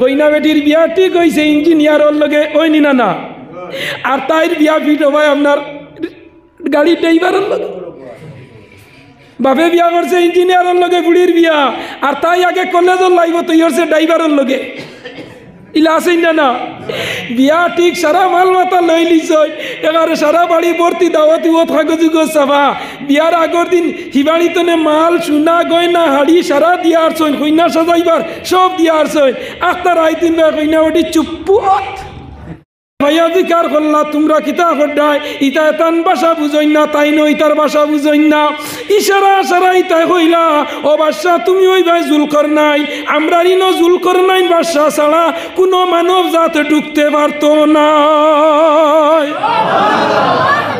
কইনা বেটির বিয়া ঠিক হয়েছে ইঞ্জিনিয়ারের লগে ওই নিনা না, আর তাইর বিয়া ফিট হয় আপনার গাড়ির ড্রাইভারের লগে। বাপে বিয়া করছে ইঞ্জিনিয়ারের লগে বুড়ির বিয়া, আর তাই আগে কলেজের লাইব তৈরি হচ্ছে ড্রাইভারের লগে। ইলা আছে না না বিয়া ঠিক সারা মাল মাথা লই লিছ, এবারে সারা বাড়ি ভর্তি দাওয়াতি ও কাগজুগ চাবা। বিয়ার আগর দিন হিবাড়িতনে মাল সোনা গয়না হাড়ি সারা দিয়া আসছেন, কইনা সাজাইবার সব দিয়া আসছেন। আখতার আইতিন বা কইনা ওটি চুপ্পু ভাইয়া দিকার করলা তোমরা কিতা হড্ডায় ইতা এতান ভাষা বুঝইন না, তাই নই তার ভাষা বুঝইন না। ইশারা সারা ইতা হইলা ও বাদশা তুমি ওই ভাই জুল কর নাই, আমরা ইনো জুল কর নাই বাদশা ছাড়া কোনো মানব জাত ঢুকতে পারতো না।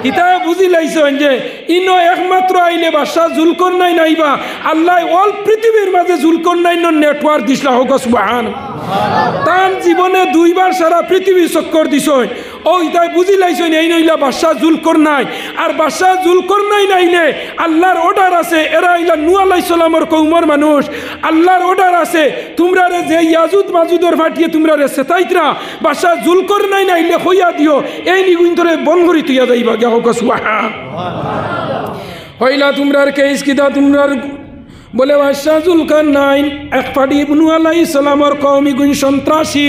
ইতা বুঝি লাইছেন যে ইনো একমাত্র আইলে বাদশা জুল কর নাই নাইবা আল্লাহ অল পৃথিবীর মাঝে জুল কর নাই নেটওয়ার্ক দিছলা হোক সুবহান। তার জীবনে দুইবার সারা পৃথিবী চক্কর দিছ ও ইতাই বুঝি লাইছেন এই নইলা বাদশা জুল কর নাই। আর বাদশা জুল কর নাই নাইলে আল্লাহর অর্ডার আছে, এরা ইলা নূহ আলাইহিস সালামের কওমের মানুষ। আল্লাহর অর্ডার আছে তোমরা রে যে ইয়াজুদ মাজুদর ফাটিয়ে তোমরা রে সেতাইতরা, বাদশা জুল কর নাই নাইলে হইয়া দিও এই নিগুন ধরে বন করি তুইয়া যাইবা গা হোক সুবহান। হইলা তোমরার কেস কিদা তোমরার বলে বাদশাহ জুলকারনাইন এক পাটি নূহ আলাইহিস সালামের কওম ইগুন সন্ত্রাসী,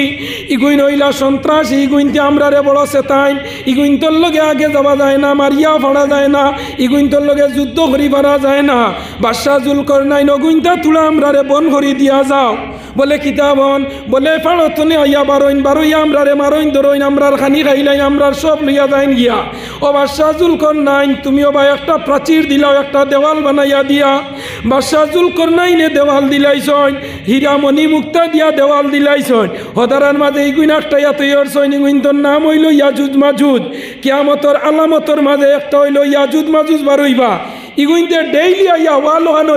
ইগুন হইলা সন্ত্রাসী, ইগুনতে আমরা রে বড় সেতাইন, ইগুন তোর লগে আগে যাওয়া যায় না, মারিয়া ফাড়া যায় না, ইগুন তোর লগে যুদ্ধ করি পারা যায় না। বাদশাহ জুলকারনাইন অগুনটা তুলা আমরা রে বন করি দিয়া যাও। বলে কিতাবন বলে ফাড়তনে আইয়া বারইন বারইয়া আমরা রে মারইন ধরইন আমরার খানি খাইলাই আমরার সব লইয়া যাইন গিয়া। ও বাদশাহ জুলকারনাইন তুমিও বা একটা প্রাচীর দিলাও, একটা দেওয়াল বানাইয়া দিয়া। বাদশাহ জুলকারনাইনে দেওয়াল দিলাইছন, হীরামণি মুক্তা দিয়া দেওয়াল দিলাইছন। হদারার মাঝে ইগুইন একটা তৈরছন, ইগুইন তোর নাম হইল ইয়াজুজ মাজুজ। কিয়ামতর আলামতর মাঝে একটা হইল ইয়াজুজ মাজুজ বারইবা। ইগুইনতে ডেইলি আইয়া ওয়াল ওহানো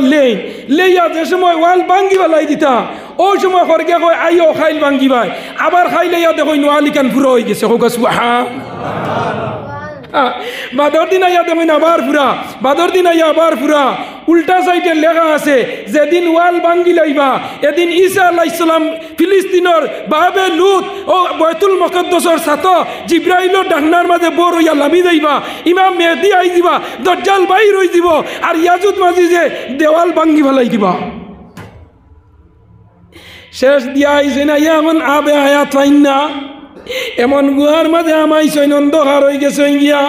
লেইয়া যে সময় ওয়াল ভাঙ্গি বেলাই দিতা ওই সময় হরকে কয় আইও খাইল ভাঙ্গিবাই, আবার খাইলাইয়া দেখো নোয়ালিকান পুরো হয়ে গেছে হোক সুবহান। বাদর দিন আইয়া দেখুন আবার ফুরা, বাদর দিন আইয়া আবার ফুরা। উল্টা সাইডে লেখা আছে যেদিন ওয়াল ভাঙ্গি লাইবা এদিন ঈসা আলাইহিস সালাম ফিলিস্তিনের বাবে লুত ও বাইতুল মুকদ্দাসের সাথে জিব্রাইলের ডাকনার মাঝে বড় হইয়া লামি যাইবা। ইমাম মেহেদি আই দিবা, দজ্জাল বাইর হই দিব, আর ইয়াজুদ মাজুজে দেওয়াল ভাঙ্গি ফেলাই দিবা। শেষ দিয়া আইছে না এমন আবে আয়াত পাইন না, এমন গুহার মাঝে আমাইছেন অন্ধকার হয়ে গেছে গিয়া।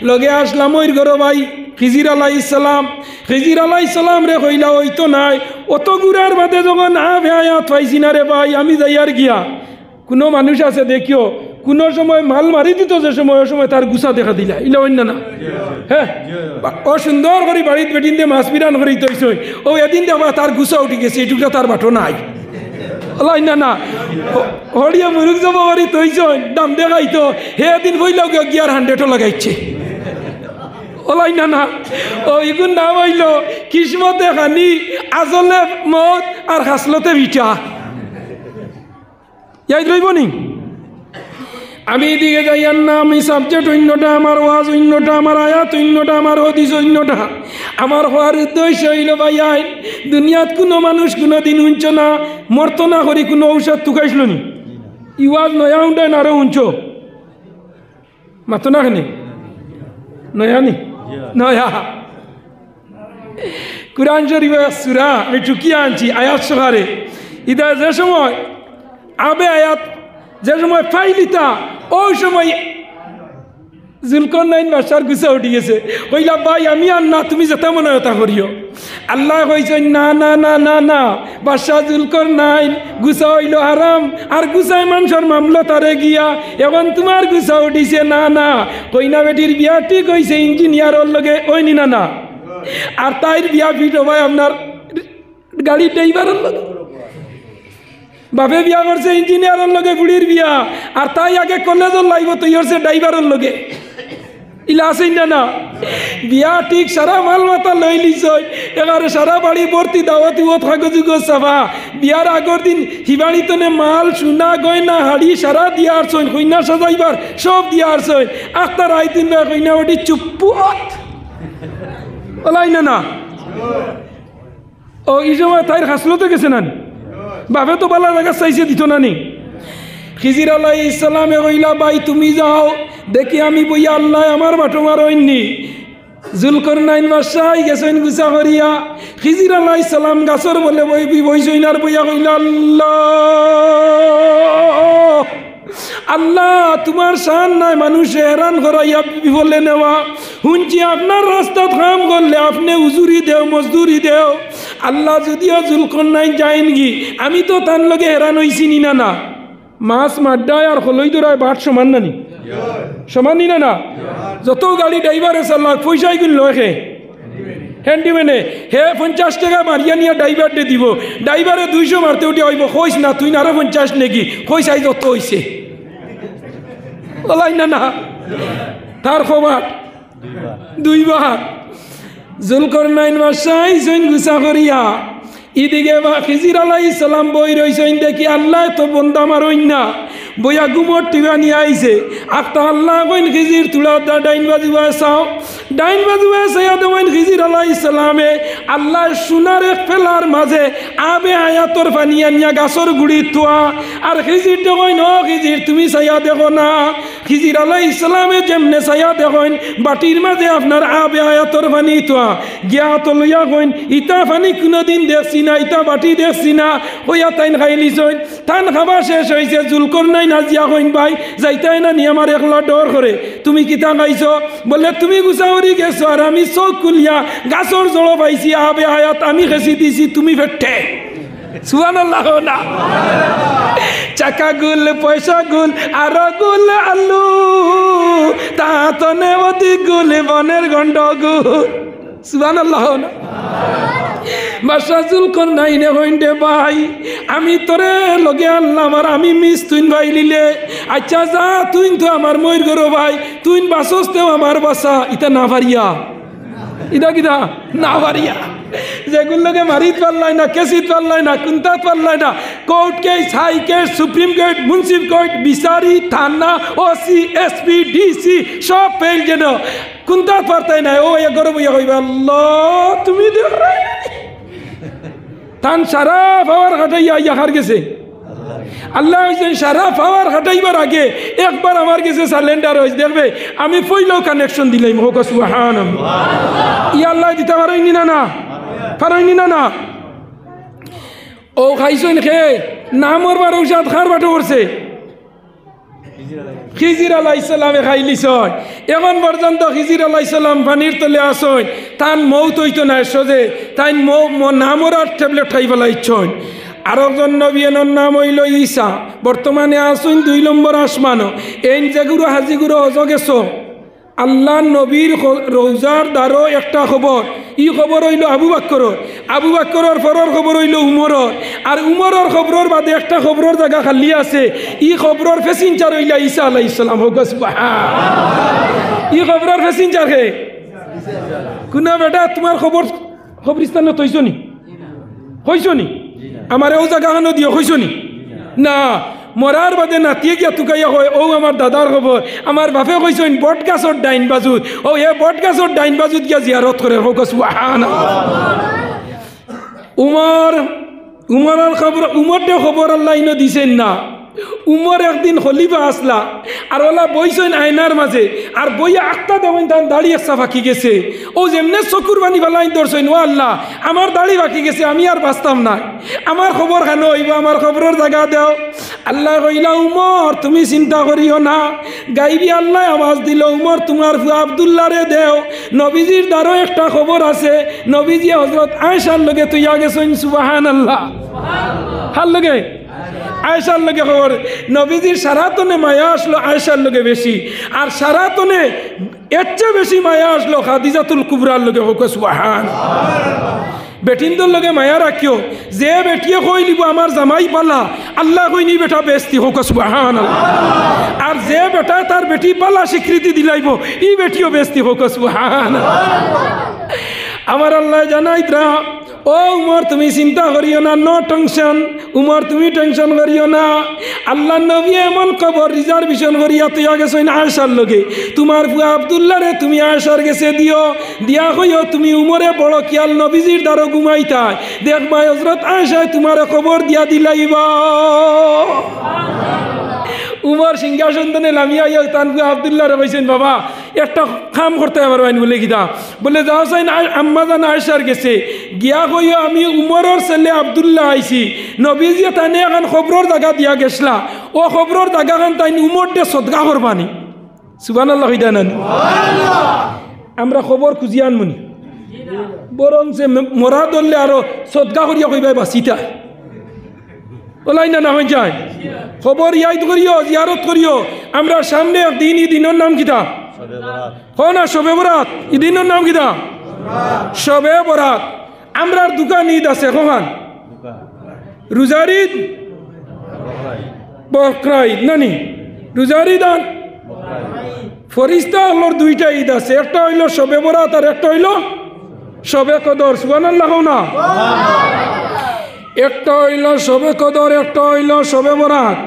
লগে আসলাম ওই ঘর ভাই খিজির আলাইহিস সালাম। খিজির আলাইহিস সালাম রে কইলা ওই তো নাই, অত গুড়ার মাঝে যখন আবে আয়াত পাইছি না রে ভাই আমি যাই আর গিয়া। কোনো মানুষ আছে দেখিও কোনো সময় মাল মারি দিত যে সময় ওই সময় তার গুছা দেখা দিলা ইলা অন্য না। হ্যাঁ ও সুন্দর করে বাড়িতে বেটিন দিয়ে মাছ বিরান করি তৈছ ও এদিন দেখবা তার গুছা উঠি গেছে, এটুকটা তার বাটো নাই না না হরিয়া মুরুখ যাব করি তৈছ দাম দেখাইতো হে এদিন বইলাও গিয়ার 100ও লাগাইছে ওলাই না না। ও ইগুন নাম হইল কিসমতে খানি আজলে মত আর হাসলতে ভিটা ইয়াই রইব নি। আমি এদিকে যাইয়ার না, আমি সাবজেক্ট অন্যটা, আমার ওয়াজ অন্যটা, আমার আয়াত অন্যটা, আমার হদিস অন্যটা। আমার হওয়ার উদ্দেশ্য হইল ভাই আইন দুনিয়াত কোনো মানুষ কোনো দিন উঞ্চ না মরত না করি কোনো ঔষধ তুকাইছিল নি ইওয়াজ নয়া উন্ডায় না আরো উঞ্চ মাতো না খানি নয়া নি নয়া। কুরআন শরীফ সূরা আমি চুকিয়ে আনছি আয়াত সহারে ইদা যে সময় আবে আয়াত যে সময় ফাইলিতা ওই সময় জুলকারনাইন বাদশার গুছা উঠি গেছে। কইলা ভাই আমি আর না তুমি যেতে মনে হতা করিও। আল্লাহ কইছেন না না না না না বাদশাহ জুলকারনাইন গুছা হইল হারাম আর গুছায় মানুষের মামলা তারে গিয়া এখন তোমার গুছা উঠিছে না না। কইনা বেটির বিয়া ঠিক হয়েছে ইঞ্জিনিয়ারের লগে ওই নি না না, আর তাইর বিয়া ফিট ভাই আপনার গাড়ির ড্রাইভারের লগে। বাপে বিয়া করছে ইঞ্জিনিয়ারের লগে বুড়ির বিয়া, আর তাই আগে কলেজের লাইব তৈরি হচ্ছে ড্রাইভারের লগে। ইলা আছে না না বিয়া ঠিক সারা মাল মাথা লই লিছ, এবারে সারা বাড়ি ভর্তি দাওয়াতি ও কাগজুগ চাবা। বিয়ার আগর দিন হিবাড়িতনে মাল সোনা গয়না হাড়ি সারা দিয়া আসছেন, কইনা সাজাইবার সব দিয়া আসছেন। আখতার আইতিন বা কইনা ওটি চুপ্পু ওলাই না না। ও এই সময় তাইর হাসলতে গেছে না, বাপে তো বালা জায়গা চাইছে দিত না নি। খিজির আলাইহিস সালামে কইলা ভাই তুমি যাও দেখি আমি বইয়া আল্লাহ আমার বাটো মারইনি জুলকরনাইন বাদশাহ গেছেন গুছা করিয়া খিজির আলাইহিস সালাম গাছর বলে বইছইন আর বইয়া কইলা আল্লাহ আল্লাহ তোমার শান নাই মানুষে হেরান করাইয়া বিফলে নেওয়া শুনছি আপনার রাস্তাত কাম করলে আপনি উজুরি দেও মজদুরি দেও আল্লাহ যদিও জুলকরনাইন যাইন গি আমি তো তার লগে হেরান হইছি নি না মাছ মাড্ডায় আর হলই দৌড়ায় বাট সমান নানি সমান নি না যত গাড়ি ড্রাইভারে চাল্লা পয়সাই কিন লয় হ্যান্ডিম্যানে হে 50 টাকা মারিয়া নিয়ে ড্রাইভারটে দিব ড্রাইভারে 200 মারতে উঠে হইব কইস না তুই আরো 50 নাকি কইসাই যত হইছে বলাই না তার খবর দুইবার জুলকরনাইন বাদশাহ জৈন গুছা করিয়া ইদিকে খিজির আলাইহিস সালাম বই রইছেন দেখি আল্লাহ তো বন্দা মারইন না বইয়া গুমর টিবা নিয়ে আইছে আক্তা আল্লাহ কইন খিজির তুলা ডাইন বাজুয়া চাও ডাইন বাজুয়া চাইয়া দেওয়াইন খিজির আলাইহিস সালামে আল্লাহ সোনার এক ফেলার মাঝে আবে আয়াতর পানি আনিয়া গাছর গুড়ি থোয়া আর খিজির দেখইন ও খিজির তুমি চাইয়া দেখো না খিজির আলাইহিস সালামে যেমনে চাইয়া দেখইন বাটির মাঝে আপনার আবে আয়াতর পানি থোয়া গিয়া তো লইয়া কইন ইতা পানি কোনোদিন দেখছি না ইতা বাটি দেখছি না হইয়া তাইন খাইলিছইন তান খাবার শেষ হয়েছে জুলকরনাইন হাজিয়া কইন ভাই যাইতাই না নি আমার একলা ডর করে তুমি কিতা খাইছ বলে তুমি গুছাওরি গেছো আর আমি চোখ খুলিয়া গাছর জল পাইছি আবে আয়াত আমি খেছি দিছি তুমি ফেটে সুবহানাল্লাহ না চাকা গুল পয়সা গুল আর গুল আলু তাতনে অতি গুল বনের গন্ড গুল সুবহানাল্লাহ না বাদশাহ জুলকরনাইনে কইন্ডে ভাই আমি তোরে লগে আনলাম আর আমি মিস তুইন ভাই লিলে আচ্ছা যা তুই তো আমার ময়ূর গরো ভাই তুই বাসস তেও আমার বাসা ইতা না পারিয়া ইদা কিদা না পারিয়া যেগুলোকে মারিত পারলাই না কেসিত পারলাই না কুন্তাত পারলাই না court case high case supreme court munsif court বিচারি থানা ওসি এসপি ডিসি সব ফেল যেন কুন্তাত পারতাই না ও এ গরব ইয়া কইবা আল্লাহ তুমি দেখ তান সারা পাওয়ার খাটাইয়া ইয়ার গেছে আল্লাহ সারা পাওয়ার খাটাইবার আগে একবার আমার কাছে সালেন্ডার হয়েছে দেখবে আমি পইলেও কানেকশন দিলাম হোক সুবহানাল্লাহ ইয়া আল্লাহ দিতে পারইনি না পারইনি না ও খাইছইন খে না মরবার ঔষধ খার বাটো করছে খিজির আলাইহিস সালামে খাইলিছ এখন পর্যন্ত খিজির আলাইহিস সালাম পানির তলে আসইন তান মৌত হইতো না সোজে তাই না মরার ট্যাবলেট খাই ফেলাইছইন আর একজন নবী এনার নাম হইল ঈসা বর্তমানে আসইন 2 নম্বর আসমানও এই যেগুলো হাজিগুলো হজ গেছো আল্লাহ নবীর রোজার দ্বারো একটা খবর ই খবর হইল আবু বাক্করের পরের খবর হইল উমরের আর উমরের খবরের বাদে একটা খবরের জায়গা খালি আছে ই খবরের প্যাসেঞ্জার হইলা ঈসা আলাইহিস সালাম হোক সুবহান ই খবরের প্যাসেঞ্জার হে কোন বেটা তোমার খবরিস্তান তৈছনি হইছনি আমার ও জায়গা খানো দিও হইছনি না মরার বাদে নাতিয়ে গিয়া তুকাইয়া হয় ও আমার দাদার খবর আমার বাপে কইছেন বট গাছর ডাইন বাজুত ও এ বট গাছর ডাইন বাজুত গিয়া জিয়ারত করে হোক সুবহানাল্লাহ উমরের খবর উমরটে খবর আল্লাহ ইনো দিছেন না উমর একদিন খলিফা আসলা আর ওলা বইছেন আয়নার মাঝে আর বইয়া আটটা দেবেন তার দাড়ি একটা ফাঁকি গেছে ও যেমনে চকুর বানি ফেলাই ধরছেন ও আল্লাহ আমার দাড়ি ফাঁকি গেছে আমি আর বাঁচতাম না আমার খবর কেন হইব আমার খবরের জায়গা দেও আল্লাহ কইলা উমর তুমি চিন্তা করিও না গাইবি আল্লাহ আওয়াজ দিল উমর তোমার ফুয়া আব্দুল্লাহ রে দেও নবীজির দ্বারও একটা খবর আছে নবীজি হযরত আয়েশার লগে তুইয়া গেছেন সুবহানাল্লাহ হার লগে আয়েশার লগে খবর নবীজির সারাতনে মায়া আসলো আয়েশার লগে বেশি আর সারাতনে এর চেয়ে বেশি মায়া আসলো খাদিজাতুল কুবরার লগে হোক সুবহানাল্লাহ বেটিনদের লগে মায়া রাখিও যে বেটিয়ে কই লিব আমার জামাই পালা আল্লাহ কইনি বেটা বেস্তি হোক সুবহানাল্লাহ আর যে বেটা তার বেটি পালা স্বীকৃতি দিলাইব ই বেটিও বেস্তি হোক সুবহানাল্লাহ আমার আল্লাহ জানাইতরা ও উমর তুমি চিন্তা করিও না নো টেনশন উমর তুমি টেনশন করিও না আল্লাহ নবী এমন খবর রিজার্ভেশন করিয়া তুইয়া গেছেন আয়েশার লগে তোমার ফুয়া আব্দুল্লাহ রে তুমি আয়েশার গেছে দিয়া কইও তুমি উমরে বড় কিয়াল নবীজির দ্বারা ঘুমাইতাই দেখবা হযরত আয়েশা তোমার খবর দিয়া দিলাইবা আবার সিংহাসন তনে লামিয়া ইয়া তানকু আব্দুল্লাহ রে কইছেন বাবা একটা কাম করতে পারবেন বলে কিতা বলে যাও চাই আম্মা জান আয়েশার গেছে গিয়া কইও আমি উমরের ছেলে আব্দুল্লাহ আইছি নবীজি তানে এখন খবরের জায়গা দিয়া গেছলা ও খবরের জায়গা খান তাই উমর দে সদকা করবানি সুবহানাল্লাহ কইতানা সুবহানাল্লাহ আমরা খবর খুঁজিয়ান মনি বরং যে মরা দললে আরো সদকা করিয়া কইবাই বাসিতা ওলাই না হয়ে যায় খবর ইয়াদ করিও জিয়ারত করিও আমরা সামনে একদিন ই দিনের নাম কিতা না শবে বরাত ই দিনের নাম কিতা শবে বরাত আমরার দোকান ঈদ আছে কখন রোজার ঈদ বকরা ঈদ নানি রোজার ঈদ আর ফরিস্তা আল্লাহর দুইটা ঈদ আছে একটা হইল শবে বরাত আর একটা হইল শবে কদর সুবহানাল্লাহ না একটা হইল শবে কদর একটা হইল শবে বরাত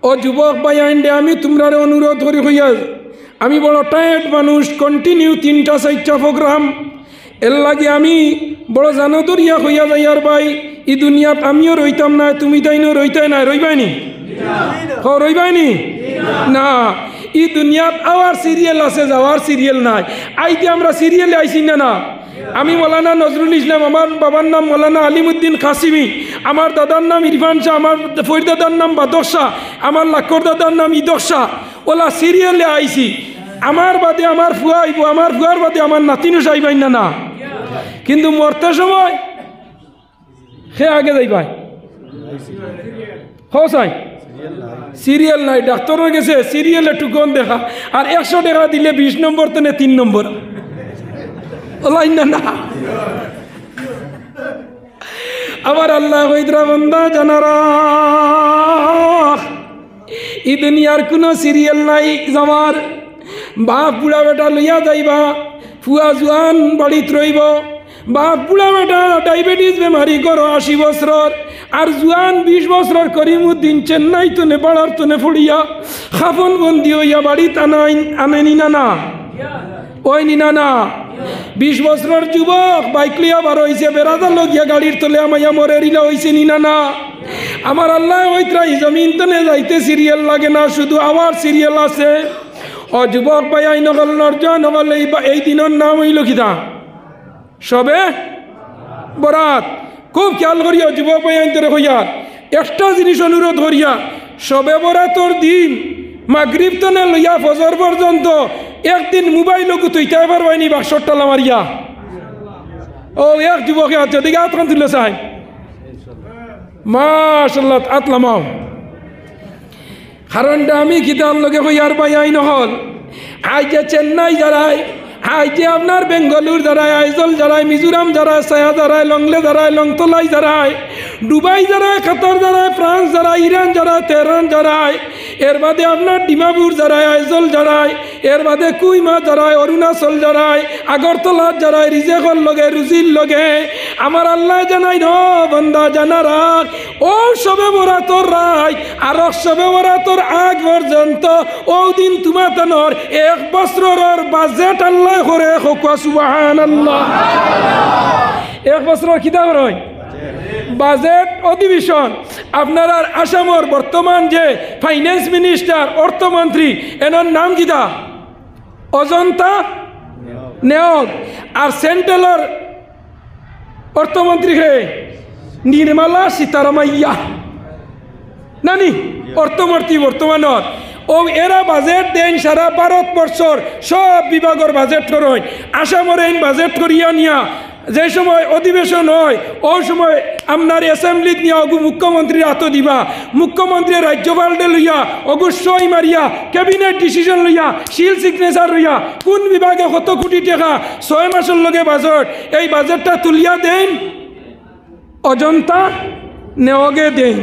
ও যুবক ভাই আইন্ডে আমি তোমরা অনুরোধ করি হইয়া আমি বড় টায়ার্ড মানুষ কন্টিনিউ 3টা 4টা প্রোগ্রাম এর লাগে আমি বড় জানদরিয়া হইয়া যাই আর ভাই এই দুনিয়াত আমিও রইতাম না তুমি তাইনও রইতাই না রইবাইনি রইবাইনি না এই দুনিয়াত আওয়ার সিরিয়াল আছে যাওয়ার সিরিয়াল নাই আইতে আমরা সিরিয়ালে আইছি না আমি মৌলানা নজরুল ইসলাম আমার বাবার নাম মৌলানা আলিমুদ্দিন কাসিমি আমার দাদার নাম ইরফান শাহ আমার ফরিদাদার নাম বাদক শাহ আমার লাক্কর দাদার নাম ইদক শাহ ওলা সিরিয়ালে আইছি আমার বাদে আমার ফুয়া আইব আমার ফুয়ার বাদে আমার নাতিনও যাইবাই না কিন্তু মরতে সময় সে আগে যাইবাই হসাই সিরিয়াল নাই ডাক্তারের গেছে সিরিয়ালে টুকন দেখা আর 100 টাকা দিলে 20 নম্বর তো 3 নম্বর না আবার আল্লাহ কইতরা বান্দা জানারা এই দুনিয়ার কোনো সিরিয়াল নাই যাওয়ার বাপ বুড়া বেটা লইয়া যাইবা ফুয়া জোয়ান বাড়িত রইব বাপ বুড়া বেটা ডায়াবেটিস বেমারি করো 80 বছর আর জোয়ান 20 বছর করিমুদ্দিন চেন্নাই তো নেপাড়ার তো ফুড়িয়া খাফন বন্দি হইয়া বাড়িত আনেনি না ওই নিনা না 20 বছরের যুবক বাইক লিয়া বার হইছে বেড়াদার লগিয়া গাড়ির তলে আমাইয়া মরে রিলা হইছে নিনা না আমার আল্লাহ ওইত্রা এই জমিন তলে যাইতে সিরিয়াল লাগে না শুধু আবার সিরিয়াল আছে ও যুবক ভাই আই নগল নরজন নগল এই দিনের নাম হইল কিতা সবে বরাত খুব খেয়াল করিয়া যুবক ভাই আইন তোরে হইয়া একটা জিনিস অনুরোধ করিয়া সবে বরাতর দিন মাগরিব তনে লইয়া ফজর পর্যন্ত একদিন মোবাইল তুইতে পারবাইনি 62 টালা মারিয়া ও এক যুবকে আছে দিকে আতখান তুলে চাই মাশাআল্লাহ আতলামাও কারণটা আমি কিতাব লগে হইয়ার পাই আই নহল আই যে চেন্নাই যারাই আই যে আপনার বেঙ্গালুর যারাই আইজল যারাই মিজোরাম যারাই সায়া যারাই লংলে যারাই লংতলাই যারাই দুবাই যারাই কাতার যারাই ফ্রান্স যারাই ইরান যারাই তেহরান যারাই এর বাদে আপনার ডিমাপুর যারাই আইজল যারাই এর বাদে কুইমা যারাই অরুণাচল যারাই আগরতলা যারাই রিজেকর লগে রুজির লগে আমার আল্লাহ জানাই ন বান্দা জানা রাখ ও সবে বরাতর রায় আর সবে বরাতর আগ পর্যন্ত ও দিন তোমার তনর 1 বছরের বাজেট আল্লাহ করে হোকা সুবহানাল্লাহ 1 বছরের কিতা হয় বাজেট অধিবেশন আপনারা আসামর বর্তমান যে ফাইন্যান্স মিনিস্টার অর্থমন্ত্রী এনার নাম কিতা অজন্তা নেওগ আর সেন্ট্রালের অর্থমন্ত্রী হে নির্মলা সীতারামাইয়া নানি অর্থমন্ত্রী বর্তমানত ও এরা বাজেট দেন সারা ভারতবর্ষর সব বিভাগের বাজেট করয় আসামের এই বাজেট করিয়া নিয়া যে সময় অধিবেশন হয় ওই সময় আপনার অ্যাসেম্বলিত নিয়ে অগু মুখ্যমন্ত্রীর হাত দিবা মুখ্যমন্ত্রী রাজ্যপালকে লইয়া অগু সই মারিয়া ক্যাবিনেট ডিসিশন লইয়া সিল সিগনেচার লইয়া কোন বিভাগে কত কোটি টাকা 6 মাসের লগে বাজেট এই বাজেটটা তুলিয়া দেন অজন্তা নেওগে দেন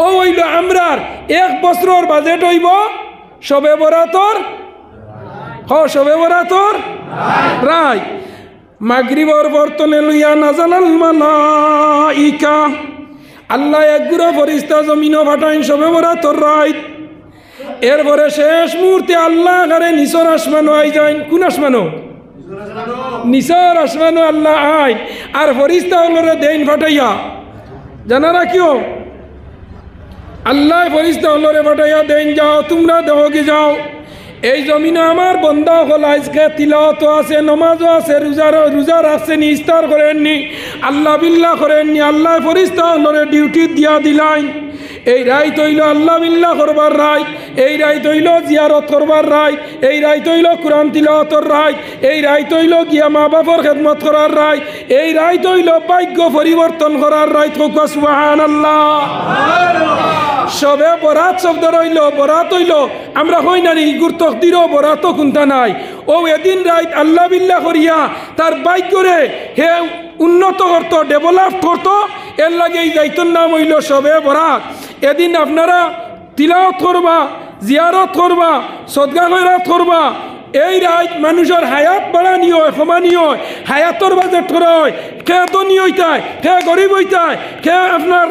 ও হইল আমরার 1 বছরের বাজেট হইব সবে বরাতর সবে বরাতর রায় মাগরিবর বর্তনে লইয়া নাজালাল মালাইকা আল্লাহ একগুড়ো ফরিস্তা জমিনও ফাটাইন সবে বরাতর রায় এরপরে শেষ মুহূর্তে আল্লাহ করে নিচর আসমানও আই যাইন কোন আসমানও নিচর আসমানও আল্লাহ আইন আর ফরিস্তা হলরে দেন ফাটাইয়া জানা রাখিও আল্লাহ ফরিস্তা হলরে পাঠাইয়া দেন যাও তোমরা দেহ কি যাও এই জমিনে আমার বন্দা হল আজকে তিলাওয়াত আছে নমাজও আছে রোজা রাখছেন ইফতার করেননি আল্লাহ বিল্লাহ করেননি আল্লাহ ফরিস্তা হলরে ডিউটি দিয়া দিলাইন এই রায় তৈল আল্লাহ বিল্লাহ করবার রায় এই রায় তৈল জিয়ারত করবার রায় এই রায় তৈল কোরআন তিলাওয়াতর রায় এই রায় তৈল গিয়া মা বাপর খেদমত করার রায় এই রায় তৈল ভাগ্য পরিবর্তন করার রায় থোকা সুবহানাল্লাহ সবে বরাত শব্দ রইল বরাত হইল আমরা হই না ইগুর তকদিরও বরাতও কোনটা নাই ও এদিন রায় আল্লাহ বিল্লাহ করিয়া তার ভাগ্যরে হে উন্নত করতো ডেভেলপ করতো এর লাগে এই দায়িত্বর নাম হইল সবে বরাত এদিন আপনারা তিলাওয়াত করবা জিয়ারত করবা সদকা খয়রাত করবা এই রাত মানুষের হায়াত বাড়ানি হয় সমানি হয় হায়াতর বাজেট করা হয় কে ধনী হইতায় কে গরিব হইতায় কে আপনার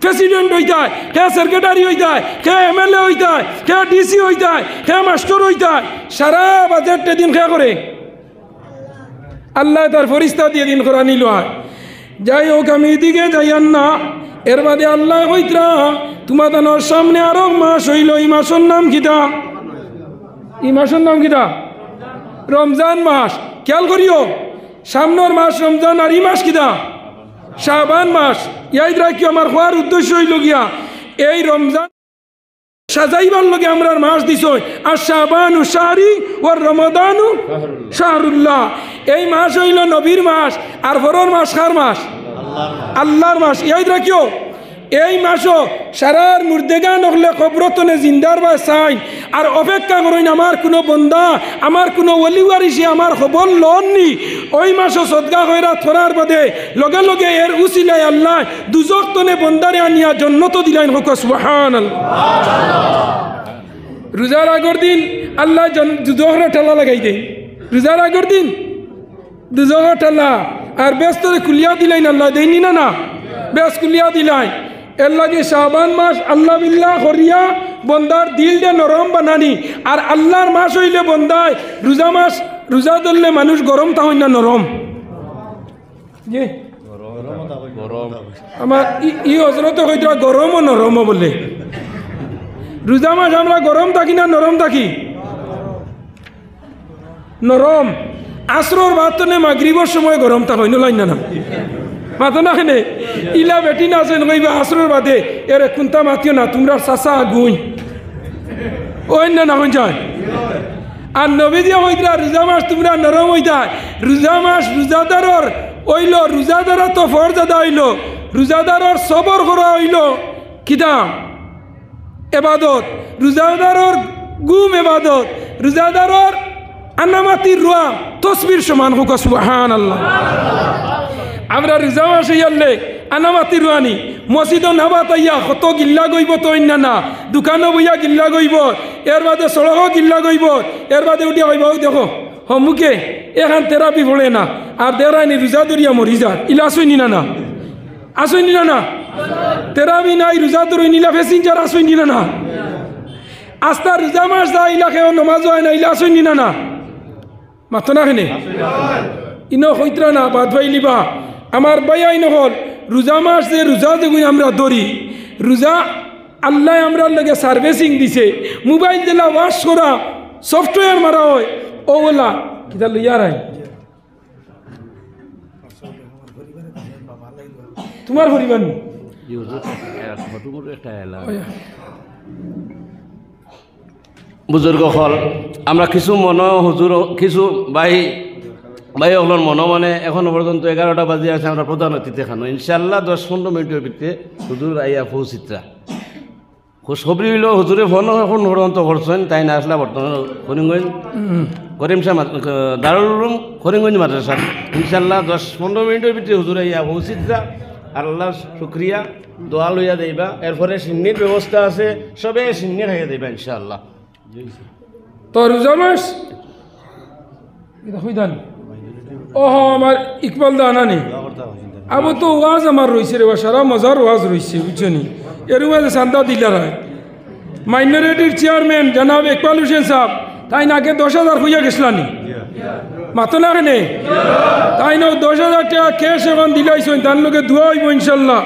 প্রেসিডেন্ট হইতায় কে সেক্রেটারি হইতায় কে এমএলএ হইতায় কে ডিসি হইতায় কে মাস্টার হইতায় সারা বাজেট এদিন কে করে আল্লাহ তার ফরিস্তা দিয়ে দিন করা নিল হয় যাই হোক আমি এদিকে যাইয়ান না এর বাদে আল্লাহ হইতরা তোমাদের সামনে আরো মাস হইল এই মাসের নাম কিতা এই মাসের নাম কিতা রমজান মাস খেয়াল করিও সামনের মাস রমজান আর এই মাস কিতা শাবান মাস ইয়াদ রাখি আমার হওয়ার উদ্দেশ্য হইল গিয়া এই রমজান সাজাইবার লগে আমরা মাস দিছ আর শাবানু শাহরি ও রমাদানু শাহরুল্লাহ এই মাস হইল নবীর মাস আর হরর মাস কার মাস আল্লাহর মাস ইয়াদ রাখিও এই মাসও সারার মুর্দেগান হলে কবরতনে জিন্দার বা চাই আর অপেক্ষা করেন আমার কোনো বন্দা আমার কোনো ওলিওয়ারিসে আমার খবর লননি ওই মাসও সদকা হইরা থরার বাদে লগে লগে এর উসিলায় আল্লাহ দুজক তনে বন্দারে আনিয়া জন্নত দিলাইন হোক সুবহানাল্লাহ রোজার আগর দিন আল্লাহ দুজকরে ঠেলা লাগাই দেয় রোজার আগর দিন দুজকর ঠেলা আর ব্যস্তরে কুলিয়া দিলাইন আল্লাহ দেয়নি না না বেশ কুলিয়া দিলাই এর লাগে শাবান মাস আল্লাহ বিল্লাহ করিয়া বন্দার দিলটা নরম বানানি আর আল্লাহর মাস হইলে বন্দায় রোজা মাস রোজা ধরলে মানুষ গরম তা হইনা নরম জি আমার ই হজরতে হইতরা গরম ও নরম বলে রোজা মাস আমরা গরম থাকি না নরম থাকি নরম আসরর বাতনে মাগরিবর সময় গরম তা হইন লাইন না মাথা না খেনে ইলা বেটি না আছেন কইবা আসরের বাদে এর কুন্তা মাতিও না তোমরা চাচা গুই ওই না হইন যায় আর নবীজি হইতরা রোজা মাস তোমরা নরম হইতা রোজা মাস রোজাদারর ওইল রোজাদার তো ফরজ আদা হইল রোজাদারর সবর করা হইল কিতা এবাদত রোজাদারর গুম এবাদত রোজাদারর আনামাতির রুয়া তসবির সমান হোক সুবহানাল্লাহ আমরা রোজা মাস হইয়ালে আনামাতি রুয়ানি মসজিদ নাবাত আইয়া কত গিল্লা গইব তো অন্য না দোকানও বইয়া গিল্লা গইব এর বাদে সড়কও গিল্লা গইব এর বাদে উঠিয়া কইব দেখো হমুকে এখান থেরাপি পড়ে না আর দেরাইনি রোজা দরিয়া মরি যা ইলা আসইনি না না আসইনি না না থেরাপি নাই রোজা দরই নিলা ফেসিঞ্জার আসইনি না না আস্তা রোজা মাস যা ইলা খেয়েও নমাজ হয় না ইলা আসইনি না না মাথো না খেনে ইনো হইতরা না বাদ ভাইলিবা আমার বাইয়াই নহল রোজা মাস যে রোজা যেগুলো আমরা ধরি রোজা আল্লাহ আমরা লগে সার্ভিসিং দিছে মোবাইল দিলা ওয়াশ করা সফটওয়্যার মারা হয় ওলা কিতা লইয়া রাই তোমার পরিবার বুজুর্গ হল আমরা কিছু মন হুজুর কিছু ভাই ওগুলোর মনে মনে এখনো পর্যন্ত 11টা বাজে আছে আমরা প্রধান অতিথি খানো ইনশাল্লাহ 10-15 মিনিটের ভিতরে হুজুর আইয়া পৌঁছিত্রা খবরি হইল হুজুরে ফোন এখন পর্যন্ত করছেন তাই না আসলা বর্তমান করিমগঞ্জ করিম শাহ দারুল উলুম করিমগঞ্জ মাদ্রাসা ইনশাল্লাহ 10-15 মিনিটের ভিতরে হুজুর আইয়া পৌঁছিত্রা আল্লাহ শুক্রিয়া দোয়া লইয়া দেবা এরপরে সিন্নির ব্যবস্থা আছে সবে সিন্নি খাইয়া দেবা ইনশাল্লাহ তো রোজা মাস হইদান ওহ আমার ইকবাল দা আনানি আবু তো ওয়াজ আমার রয়েছে রে সারা মজার ওয়াজ রয়েছে বুঝছনি এর মাঝে সান্দা দিলার হয় মাইনরিটির চেয়ারম্যান জনাব ইকবাল হোসেন সাহেব তাই নাকে 10,000 হইয়া গেছিলানি মাতো না কেনে তাই না 10,000 টাকা ক্যাশ এখন দিলাইছেন তার লোকে দোয়া হইব ইনশাল্লাহ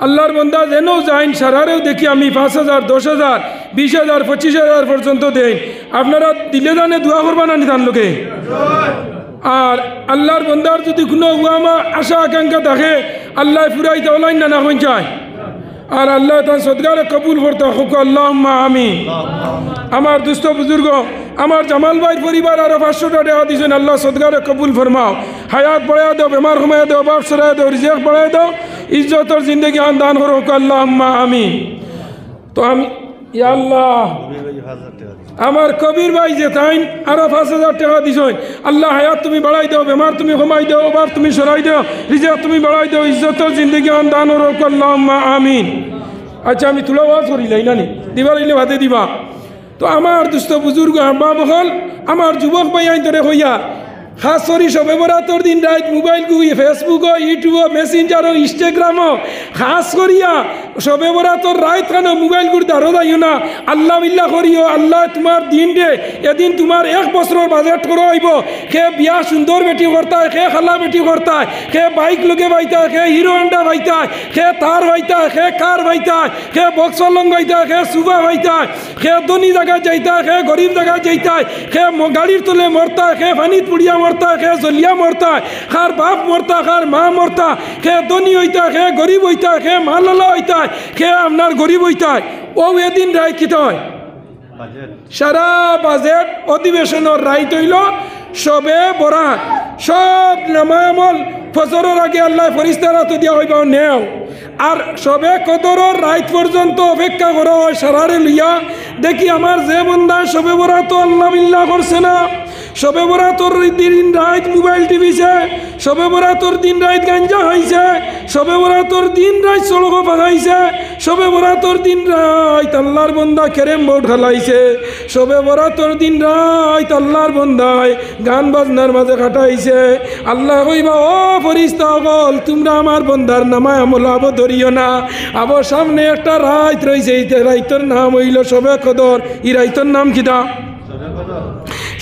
আল্লাহর বন্দা যেন যাইন সারারেও দেখি আমি 5,000 10,000 20,000 25,000 পর্যন্ত দেই আপনারা দিলে জানে দোয়া করবা না নিতান লোকে আর আল্লাহর বন্দার যদি কোনো উয়ামা আশা আকাঙ্ক্ষা থাকে আল্লাহ ফুরাইতে ওলাইন না হইন যায় আর আল্লাহ তার সদগারে কবুল করতে হোক আল্লাহুম্মা আমিন আমার দুস্থ বুজুর্গ আমার জামাল ভাইয়ের পরিবার আরো 500 টাকা দিয়েছেন আল্লাহ সদগারে কবুল ফরমাও হায়াত বাড়ায় দাও বেমার কমায় দাও বাপ সরায় দাও রিজিক বাড়ায় দাও ইজ্জতর জিন্দগি দান করো আল্লাহুম্মা আমিন তো আমি ইয়া আল্লাহ আমার কবির ভাই যে তাইন আরো 5,000 টাকা দিছেন আল্লাহ হায়াত তুমি বাড়াই দাও বেমার তুমি কমাই দাও বাপ তুমি সরাই দাও রিজিক তুমি বাড়াই দাও ইজ্জতর জিন্দগি দান করো আল্লাহুম্মা আমিন আচ্ছা আমি তুলা ওয়াজ করি লাই নানি দিবার ইলে ভাতে দিবা তো আমার দুস্থ বুজুর্গ আব্বা বহল আমার যুবক ভাই আইন ধরে হইয়া খাস করি সবে বরাতর দিন রাত মোবাইল গুই ফেসবুক ইউটিউব মেসেঞ্জার ইনস্টাগ্রাম খাস করিয়া সবে বরাতর রাত কেন মোবাইল গুড় দারো যাইও না আল্লাহ বিল্লাহ করিও আল্লাহ তোমার দিন দে এদিন তোমার 1 বছরের বাজেট করে আইব সে বিয়া সুন্দর বেটি করতায় সে খালা বেটি করতায় সে বাইক লগে বাইতায় সে হিরো হন্ডা বাইতায় সে তার বাইতায় সে কার বাইতায় সে বক্সলং বাইতায় সে সুবা বাইতায় সে ধনী জায়গায় যাইতায় সে গরিব জায়গায় যাইতায় সে গাড়ির তলে মরতায় সে পানিত পুড়িয়া মরতা কে জলিয়া মরতা খার বাপ মরতা খার মা মরতা কে ধনী হইতা কে গরিব হইতা কে মালালা হইতা কে আপনার গরিব হইতা ও এদিন রায় কি হয় সারা বাজেট অধিবেশনের রায় তৈল সবে বরাত সব নামায়ামল ফজরের আগে আল্লাহ ফরিস্তারা তো দিয়া হইবা নেও আর সবে কদরের রাত পর্যন্ত অপেক্ষা করা হয় সারারে লইয়া দেখি আমার যে বন্দা সবে বরাত আল্লাহ বিল্লাহ করছে না সবে বরাতর দিন রাত মোবাইল টিভিছে সবে বরাতর দিন রাত গাঞ্জা হয়েছে সবে বরাতর দিন রাত সড়ক পাকাইছে সবে বরাতর দিন রাত আল্লাহর বন্দা কেরেম বোর্ড খেলাইছে সবে বরাতর দিন রাত আল্লাহর বন্দায় গান বাজনার মাঝে কাটাইছে আল্লাহ কইবা ও ফরিস্তা বল তোমরা আমার বন্দার নামায় আমল আবো ধরিও না আবার সামনে একটা রাত রয়েছে এই রাইতর নাম হইল সবে কদর এই রাইতর নাম কিটা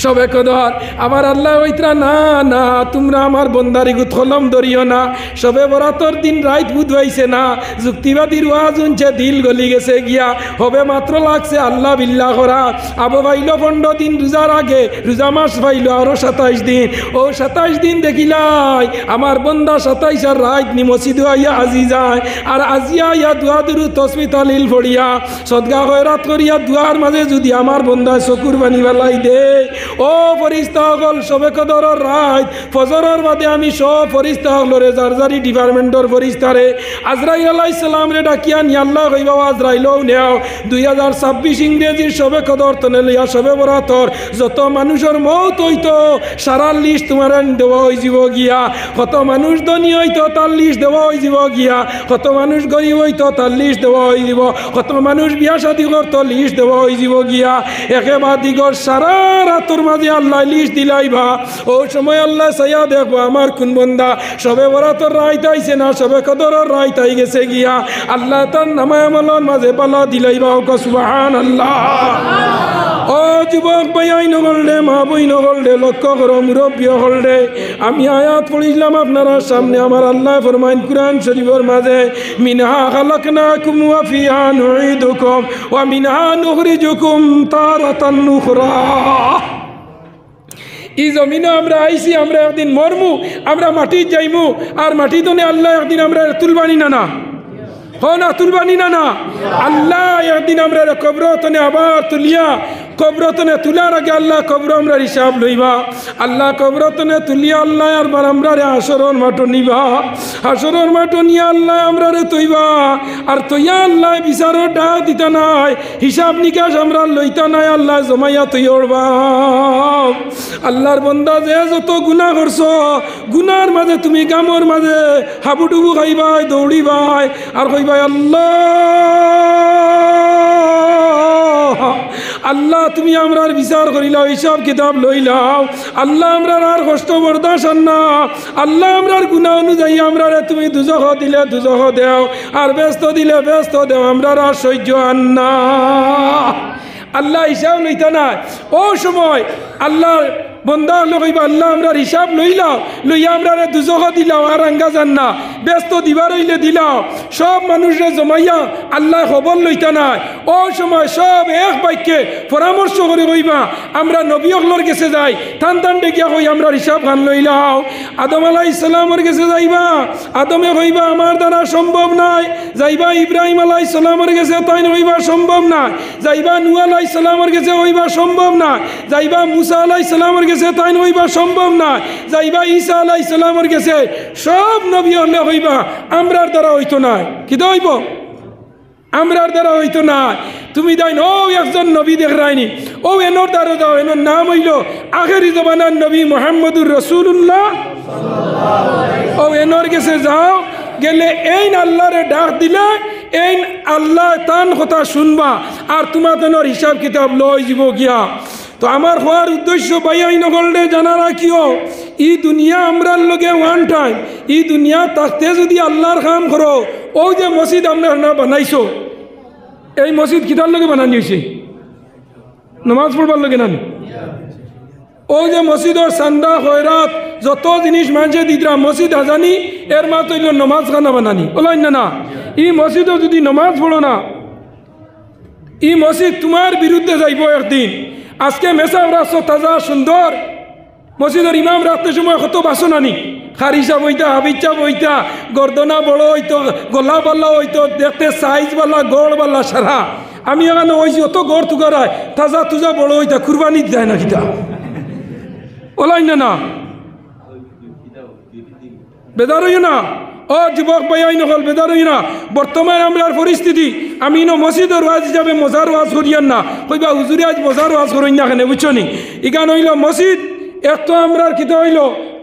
সবে কদর আমার আল্লাহ ওইতরা না না তোমরা আমার বন্দারি গুথলম ধরিও না সবে বরাতর দিন রাত বুধবাইছে না যুক্তিবাদীর ওয়াজ উনছে দিল গলি গেছে গিয়া হবে মাত্র লাগছে আল্লাহ বিল্লাহ করা আবো ভাইল 15 দিন রোজার আগে রোজা মাস ভাইল আরো 27 দিন ও 27 দিন দেখিলাই আমার বন্দা 27 আর রাত নি মসজিদ আইয়া আজি যায় আর আজিয়া ইয়া দোয়া দুরু তসবি তালিল পড়িয়া সদকা খয়রাত করিয়া দুয়ার মাঝে যদি আমার বন্দা চকুর বানি বেলাই দে ও ফরিস্তা হল সবে কদরের রাত ফজরের বাদে আমি সব ফরিস্তা হলরে জারজারি ডিপার্টমেন্টর ফরিস্তারে আজরাইল আলাইহিস সালাম রে ডাকিয়া নি আল্লাহ কইবা আজরাইলও নেও 2026 ইংরেজির সবে কদর তনে লইয়া সবে বরাতর যত মানুষের মৌত হইতো সারা লিস্ট তোমার দেওয়া হই যাব গিয়া কত মানুষ ধনী হইতো তার লিস্ট দেওয়া হই যাব গিয়া কত মানুষ গরিব হইতো তার লিস্ট দেওয়া হই যাব কত মানুষ বিয়া শাদী করতো লিস্ট দেওয়া হই যাব গিয়া একেবারে দিগর সারা রাতর মাঝে আল্লাহ লিস্ট দিলাইবা ও সময় আল্লাহ সাইয়া দেখবো আমার কোন বন্দা সবে বরাতর রাইত আইছে না সবে কদরের রাইত আই গেছে গিয়া আল্লাহ তার নামায় আমলের মাঝে পালা দিলাইবা ও সুবহানাল্লাহ ও যুবক ভাই নগল রে মা বই নগল রে লক্ষ্য করো মুরব্বী হল রে আমি আয়াত পড়িলাম আপনারা সামনে আমার আল্লাহ ফরমাইন কুরআন শরীফের মাঝে মিনহা খালাকনাকুম ওয়া ফিহা নুঈদুকুম ওয়া মিনহা নুখরিজুকুম তারাতান উখরা এই জমিনে আমরা আইছি আমরা একদিন মরমু আমরা মাটি যাইমু আর মাটি তো আল্লাহ একদিন আমরা তুলবানি না না না তুলবানি না না আল্লাহ একদিন আমরা কবরতনে আবার তুলিয়া কবরতনে তুলার আগে আল্লাহ কবর আমরা হিসাব লইবা আল্লাহ কবরতনে তুলিয়া আল্লাহ আর আমরা রে হাসরের মাঠে নিবা হাসরের মাঠে নিয়ে আল্লাহ আমরা রে তৈবা আর তৈয়া আল্লাহ বিচারের ডাক দিতা নাই হিসাব নিকাশ আমরা লইতা নাই আল্লাহ জমাইয়া তৈরবা আল্লাহর বন্দা যে যত গুনাহ করছো গুনার মাঝে তুমি গামর মাঝে হাবুডুবু খাইবাই দৌড়িবাই আর কইবাই আল্লাহ আল্লাহ তুমি আমরার বিচার করিলাও হিসাব কিতাব লইলাও আল্লাহ আমরার আর কষ্ট বরদাস্ত না আল্লাহ আমরার গুনাহ অনুযায়ী আমরারে তুমি দুজখ দিলে দুজখ দেও আর ব্যস্ত দিলে ব্যস্ত দেও আমরার আর সহ্য আন্না আল্লাহ হিসাব লইতা না ও সময় আল্লাহ বন্দা হলে কইবা আল্লাহ আমরার হিসাব লইলাও, লইয়া আমরা দুজহ দিলাও আর আঙ্গা যান না, ব্যস্ত দিবার হইলে দিলাও। সব মানুষরে জমাইয়া আল্লাহ খবর লইতা নাই। ও সময় সব এক বাক্যে পরামর্শ করে কইবা আমরা নবী হকলর গেছে যাই, টান টান ডেকিয়া কই আমরা হিসাব খান লইলাও। আদম আলাইহিস সালামের গেছে যাইবা, আদমে কইবা আমার দ্বারা সম্ভব নাই। যাইবা ইব্রাহিম আলাইহিস সালামের গেছে, তাই হইবা সম্ভব নাই। যাইবা নূহ আলাইহিস সালামের গেছে, হইবা সম্ভব নাই। যাইবা মুসা আলাইহিস সালামের গেছে, তাই হইবা সম্ভব নাই। যাইবা ঈসা আলাইহিস সালামের গেছে, সব নবী হলে হইবা আমরার দ্বারা হইতো না। কি হইব? আমরার দ্বারা হইতো না। তুমি দেন ও একজন নবী দেখ রাইনি, ও এনোর দ্বারা দাও, এনোর নাম হইল আখেরি জমানার নবী মুহাম্মদুর রাসূলুল্লাহ। ও এনোর গেছে যাও, গেলে এই আল্লাহরে ডাক দিলে এই আল্লাহ তান কথা শুনবা আর তোমার তেনর হিসাব কিতাব লই যাব গিয়া। তো আমার হওয়ার উদ্দেশ্য বাইয়াই নগরলে জানা রাখিও, ই দুনিয়া আমরার লগে ওয়ান টাইম, ই দুনিয়া থাকতে যদি আল্লাহর কাম করো, ও যে মসজিদ আমরা না বানাইছো, এই মসজিদ কিতার লগে বানানি হয়েছে? নমাজ পড়বার লগে নানি। ও যে মসজিদর চান্দা খয়রাত যত জিনিস মানুষে দিদরা মসজিদ হাজানি, এর মা তৈল নমাজ খানা বানানি ওলাই না না। ই মসজিদও যদি নমাজ পড়ো না, ই মসজিদ তোমার বিরুদ্ধে যাইব একদিন। আজকে মেসাব রাস্তা তাজা সুন্দর, মসজিদের ইমাম রাখতে সময় কত বাসন আনি, খারিসা বইতা, হাবিচা বইতা, গর্দনা বড় হইতো, গলা বাল্লা হইতো, দেখতে সাইজ বাল্লা, গড় বাল্লা সারা। আমি এখানে ওই অত গড় তুকারায় তাজা তুজা বড় হইতা, কুরবানি দেয় না কিতা ওলাই না না। বেদার হইও না, ও যুবক ভাই নকল বেদার হই না। বর্তমান আমরার পরিস্থিতি, আমি মসজিদের ওয়াজ হিসাবে মজার ওয়াজ করিয়ান না, কইবা হুজুরে আজ মজার ওয়াজ করেন না, কেন বুঝছো নি? ইগান হইল মসজিদ এক তো আমরার কিতা হইল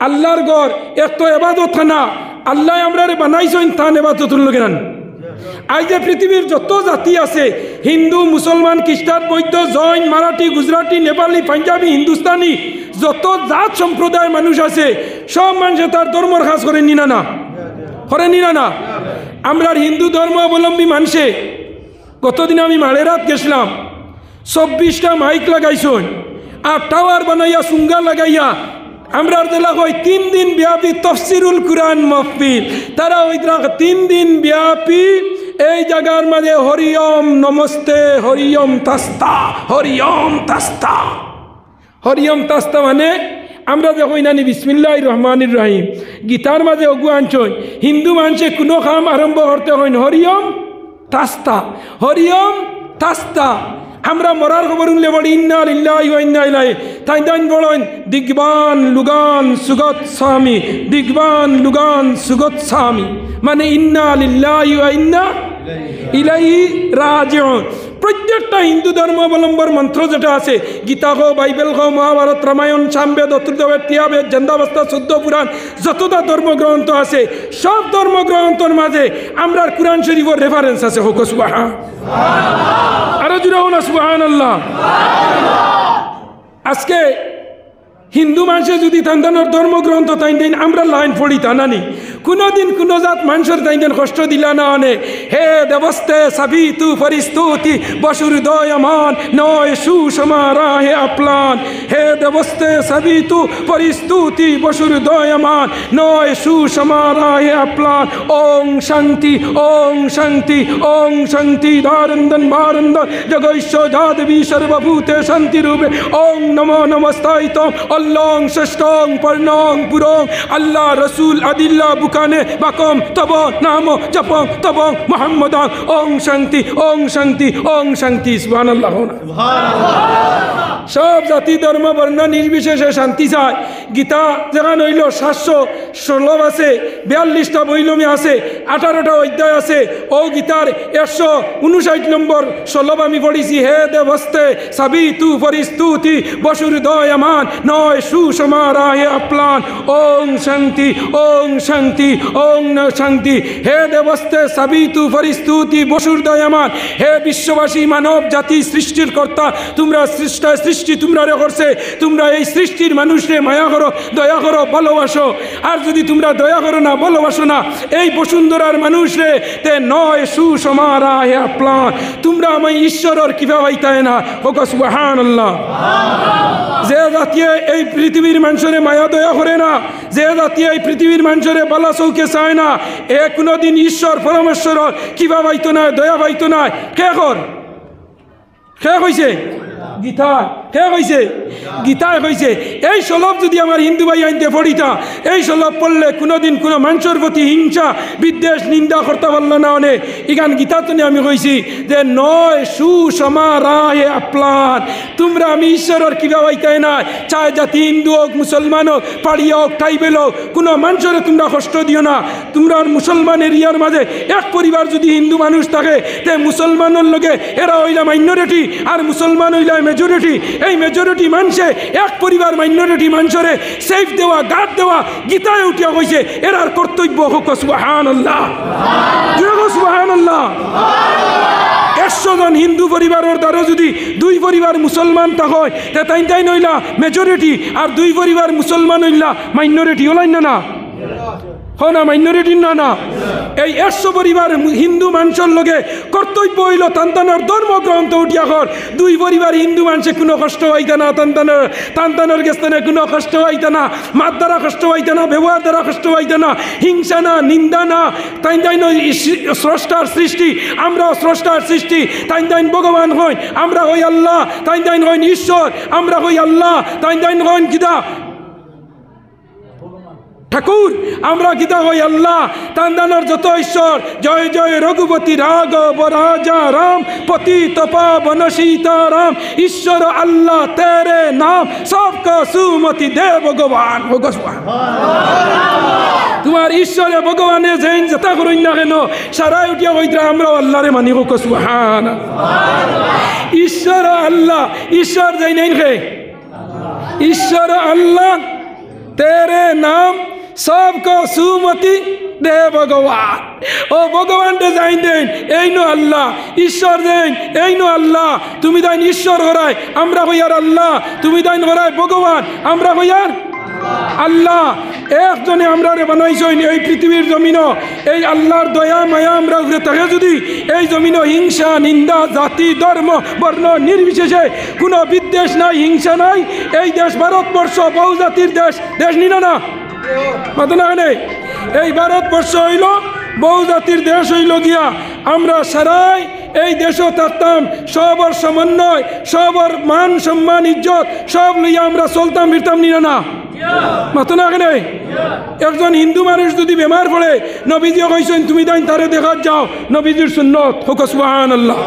আল্লাহর ঘর, এক তো এবাদত খানা। আল্লাহ আমরারে বানাইছেন তান এবাদতের লোকের। আজ যে পৃথিবীর যত জাতি আছে, হিন্দু, মুসলমান, খ্রিস্টান, বৌদ্ধ, জৈন, মারাঠি, গুজরাটি, নেপালি, পাঞ্জাবি, হিন্দুস্তানি, যত জাত সম্প্রদায়ের মানুষ আছে, সব মানুষে তার ধর্মর কাজ করে নিনা না, করে নিনা না। আমরার হিন্দু ধর্ম অবলম্বী মানুষে গতদিন আমি মালেরাত গেছিলাম, 24টা মাইক লাগাইছেন আর টাওয়ার বানাইয়া সুঙ্গা লাগাইয়া আমরা জেলা কই 3 দিন ব্যাপী তফসিরুল কুরআন মাহফিল। তারা ওই 3 দিন ব্যাপী এই জায়গার মাঝে হরিওম নমস্তে, হরিওম তাস্তা, হরিওম তাস্তা। হরিওম তাস্তা মানে আমরা যে হই নানি বিসমিল্লাহির রহমানির রহিম, গীতার মাঝে অগু আনছই। হিন্দু মানুষে কোনো কাম আরম্ভ করতে হইন হরিওম তাস্তা, হরিওম তাস্তা। আমরা মরার খবর উনলে বলি ইন্না লিল্লাহি ওয়া ইন্না ইলাইহি। তাই দান বলেন দিগবান লুগান সুগত স্বামী, দিগবান লুগান সুগত স্বামী, মানে ইন্না লিল্লাহি ওয়া ইন্না ইলাইহি রাজিউন। প্রত্যেকটা হিন্দু ধর্মাবলম্বর মন্ত্র যেটা আছে, গীতা হো, বাইবেল হো, মহাভারত, রামায়ণ, সামবেদ, অথর্ববেদ, তিয়াবেদ, জন্দাবস্থা, 14 পুরাণ, যতটা ধর্মগ্রন্থ আছে, সব ধর্মগ্রন্থর মাঝে আমরা কুরআন শরীফের রেফারেন্স আছে। হোক সুবহান, আরো জুড়ে হোক না সুবহানাল্লাহ। আজকে হিন্দু মানুষে যদি তান্দানোর ধর্মগ্রন্থ তাই দিন আমরা লাইন পড়ি তা নানি, কোনোদিন কোনো জাত মানুষের তাই দিন কষ্ট দিলা না অনে। হে দেবস্তে সাবি তু ফরিস্তুতি বসুর দয়মান নয় সুষমারা হে আপলান। হে দেবস্তে সাবি তু ফরিস্তুতি বসুর দয়মান নয় সুষমারা হে আপলান। ওং শান্তি, ওং শান্তি, ওং শান্তি। দারন্দন মারন্দন জগৈশ্য যাদবী সর্বভূতে শান্তি রূপে। ওং নমো নমস্তায় তম অল্লং ষষ্ঠং পর্ণং পুরং আল্লাহ রসুল আদিল্লা বুকানে বাকম তব নাম জপং তবং মোহাম্মদং। ওং শান্তি, ওং শান্তি, ওং শান্তি। সুবহানাল্লাহ। সব জাতি ধর্ম বর্ণ নির্বিশেষে শান্তি চায়। গীতা যেখানে হইল 716 আছে, 42টা বইলমে আছে, 18টা অধ্যায় আছে। ও গীতার 159 নম্বর শ্লোক আমি পড়িছি। হে দেবস্তে সাবি তু ফরিস্তুতি বসুর দয়মান নয় সুষমারা হে আপলান। ওং শান্তি, ওং শান্তি, ওং শান্তি। হে দেবস্তে সাবি তু ফরিস্তুতি বসুর দয়মান। হে বিশ্ববাসী মানব জাতি সৃষ্টির কর্তা, তোমরা সৃষ্টি সৃষ্টি তোমরা করছে, তোমরা এই সৃষ্টির মানুষরে মায়া করো, দয়া করো, ভালোবাসো। আর যদি তোমরা দয়া করো না, ভালোবাসো না এই বসুন্ধরার মানুষরে, তে নয় সুসমারা হে প্লান, তোমরা আমি ঈশ্বরের কিভাবে হইতায় না। হোক সুবহানাল্লাহ। যে জাতীয় এই পৃথিবীর মানুষরে মায়া দয়া করে না, যে জাতীয় এই পৃথিবীর মানুষরে বালা চৌকে চায় না, এ কোনোদিন ঈশ্বর পরমেশ্বর কিভাবে পাইতো না, দয়া পাইতো না। কে কইছে? গীতা। কে কইছে? গীতায় কইছে। এই শ্লোক যদি আমার হিন্দু ভাই আইনতে পড়িতা, এই শ্লোক পড়লে কোনোদিন কোনো মানুষের প্রতি হিংসা বিদ্বেষ নিন্দা করতে পারল না। অনেক ইগান গীতা তো আমি কইছি যে নয় সুসমারাহে আপ্লান, তোমরা আমি ঈশ্বরের কিভাবে হইতাই না, চায় জাতি হিন্দু হোক, মুসলমান হোক, পাড়িয়া হোক, ট্রাইবেল হোক, কোনো মানুষের তোমরা কষ্ট দিও না। তোমরা মুসলমান এরিয়ার মাঝে এক পরিবার যদি হিন্দু মানুষ থাকে, তে মুসলমানের লগে এরা হইলা মাইনরিটি আর মুসলমান হইলা মেজরিটি। এই মেজরিটি মানুষে এক পরিবার মাইনরিটি মানুষরে সেফ দেওয়া, গার্ড দেওয়া গীতায় উঠিয়া কইছে, এরার কর্তব্য। হোক সুবহানাল্লাহ, সুবহানাল্লাহ। 100 জন হিন্দু পরিবারের দ্বারা যদি 2 পরিবার মুসলমান থাকে, তাই নইলা মেজরিটি, আর 2 পরিবার মুসলমান হইলা মাইনরিটি। হলাইন না না মাইনরিটি না। এই 100 পরিবার হিন্দু মানুষের লগে কর্তব্য হইল তান্তানোর ধর্মগ্রন্থ উঠিয়া কর। 2 পরিবার হিন্দু মানুষে কোনো কষ্ট হইতে না, তান্তানোর গেস্তানে কোনো কষ্ট হইতে না, মাত দ্বারা কষ্ট হইতে না, ব্যবহার দ্বারা কষ্ট হইতে না, হিংসা না, নিন্দা না। তাই স্রষ্টার সৃষ্টি, আমরাও স্রষ্টার সৃষ্টি। তাই ভগবান হই, আমরা হই আল্লাহ। তাই হইন ঈশ্বর, আমরা হই আল্লাহ। তাই হইন কিদা ঠাকুর, আমরা গীতা হই আল্লাহ। তান্দানোর যত ঈশ্বর, জয় জয় রঘুপতি রাঘব রাজা রাম, পতিত পাবন সীতারাম, ঈশ্বর আল্লাহ তেরে নাম, সবকা সুমতি দে ভগবান। তোমার ঈশ্বরে ভগবানে যেন যেটা করুন না কেন, সারাই উঠিয়া কইরা আমরা আল্লাহরে মানি। হোক সুবহানাল্লাহ। ঈশ্বর আল্লাহ, ঈশ্বর যাই নাই রে, ঈশ্বর আল্লাহ তেরে নাম, सबको सुमति दे भगवान। ओ भगवान दे जाइन देन এই নো আল্লাহ, ঈশ্বর দেন এই নো আল্লাহ। তুমি দেন ঈশ্বর হরাই, আমরা হইয়ার আল্লাহ। তুমি দেন হরাই ভগবান, আমরা হইয়ার আল্লাহ। একজনে আমরা বানাইছেন এই পৃথিবীর জমিন। এই আল্লাহর দয়া মায়া আমরা উপরে থাকে যদি এই জমিন হিংসা নিন্দা জাতি ধর্ম বর্ণ নির্বিশেষে কোনো বিদ্বেষ নাই, হিংসা নাই। এই দেশ ভারতবর্ষ বহুজাতির দেশ, দেশ নিনা না মাতনা নেই। এই ভারতবর্ষ হইল বহুজাতির দেশ হইল গিয়া, আমরা সারাই এই দেশও থাকতাম, সবর সমন্বয়, সবর মান সম্মান ইজ্জত সব লইয়া আমরা চলতাম ফিরতাম নিনা না মাতনা নেই। একজন হিন্দু মানুষ যদি বেমার পড়ে, নবীজি কইছেন তুমি তাই তারে দেখাত যাও, নবীজির সুন্নত। হোক সুবহানাল্লাহ।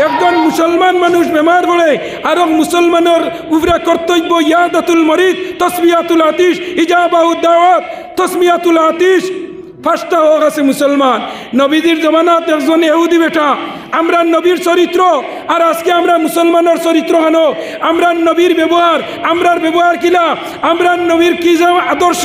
একজন মুসলমান মানুষ বেমার পড়ে, আর মুসলমানের উপরে কর্তব্য ইয়াদাতুল মরিদ, তসবিয়াতুল আতিশ, ইজাবাহুদ দাওয়াত, তসমিয়াতুল আতিশ। ফার্স্টটা হয়ে গেছে মুসলমান। নবীজির জমানাত একজন ইহুদি বেটা, আমরা নবীর চরিত্র আর আজকে আমরা মুসলমানের চরিত্র কেন? আমরা নবীর ব্যবহার, আমরার ব্যবহার কিলা, আমরা নবীর কি আদর্শ,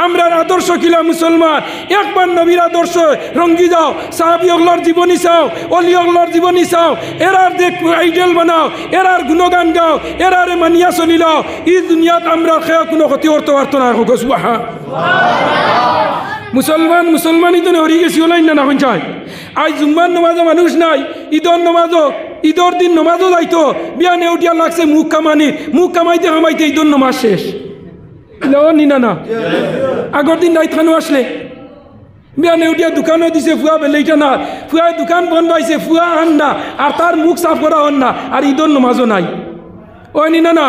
আমরার আদর্শ কিলা মুসলমান। একবার নবীর আদর্শ রঙ্গি যাও, সাহাবী ওগুলোর জীবনী চাও, অলি ওগুলোর জীবনী চাও, এরার দেখ আইডেল বানাও, এরার গুণগান গাও, এরারে মানিয়া চলি লাও। এই দুনিয়াত আমরা খেয়ে কোনো ক্ষতি করতে পারতো না। হোক মুসলমান মুসলমানই তো হরি গেছি ওলাই না চাই। আজ জুম্মার নমাজও মানুষ নাই, ঈদর নমাজও, ঈদর দিন নমাজও যাইতো, বিয়া নেউটিয়া লাগছে মুখ কামানি, মুখ কামাইতে কামাইতে ঈদর নমাজ শেষ। নিনা না আগর দিন রাইত খানো আসলে বিয়া নেউটিয়া দোকানও দিছে, ফুয়া বেলেইটা না, ফুয়া দোকান বন্ধ হয়েছে, ফুয়া আন না, আর তার মুখ সাফ করা হন না, আর ঈদর নমাজও নাই। ওই নিনা না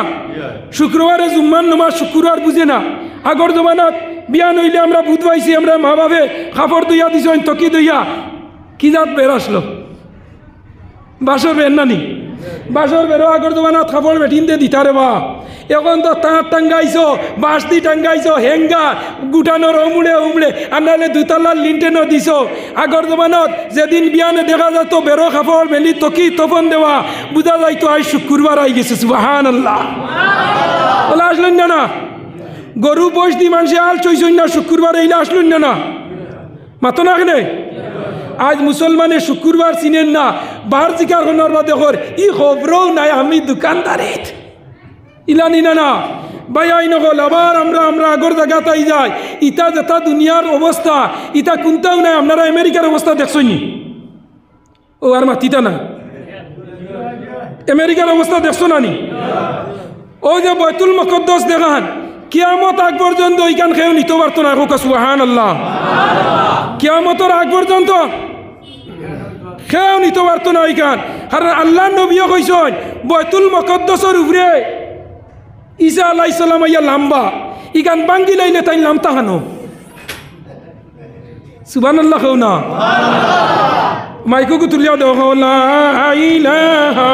শুক্রবারে জুম্মার নমাজ শুক্রবার বুঝে না। আগর জমানাত বিয়া নইলে আমরা বুধ পাইছি, আমরা মা বাপে কাপড় দইয়া দিছ, তকি দইয়া কি জাত বের আসলো, বাসর বের নানি, বাসর বেরো আগর জমানাত কাপড় বেটিনতে দিতারে বা। এখন তো তাঁত টাঙ্গাইছ, বাঁশ দি টাঙ্গাইছ, হেঙ্গা গুটানোর উমড়ে উমড়ে, আর নাহলে দুতলার লিন্টেনও দিছ। আগর জমানত যেদিন বিয়ানে দেখা যেত বেরো কাপড় মেলি তকি তপন দেওয়া, বুঝা যাইতো আজ শুক্রবার আই গেছে। সুবহানাল্লাহ। বলে আসলেন না, গরু বস দি মানুষে আল চইছই না, শুক্রবার এইলে আসলেন না মাতো না কেনে। আজ মুসলমানের শুক্রবার চিনেন না, বার জিকার হনার বা দেখর ই খবরও নাই আমি দোকানদারিত। ইলানি না ভাই আই নকল আবার আমরা আগর জায়গাতাই যাই ইটা যেটা দুনিয়ার অবস্থা ইটা কোনটাও নাই আপনারা আমেরিকার অবস্থা দেখছনি ও আর মাতিটা না আমেরিকার অবস্থা দেখছো না নি ও যে বাইতুল মুকদ্দাস দেখান কিয়ামত আগ পর্যন্ত ওইখান খেয়েও নিতে পারতো না হোক সুবহানাল্লাহ কিয়ামতের আগ পর্যন্ত খেয়েও নিতে পারতো না ওইখান কারণ আল্লাহ নবীও কইছেন বাইতুল মুকদ্দাসের উপরে ঈসা আলাইহিস সালাম আইয়া লম্বা ইখান বাঙ্গি লাইলে তাই নামতা হানো সুবহানাল্লাহ কও না মাইকো তুলিয়া দাও লা ইলাহা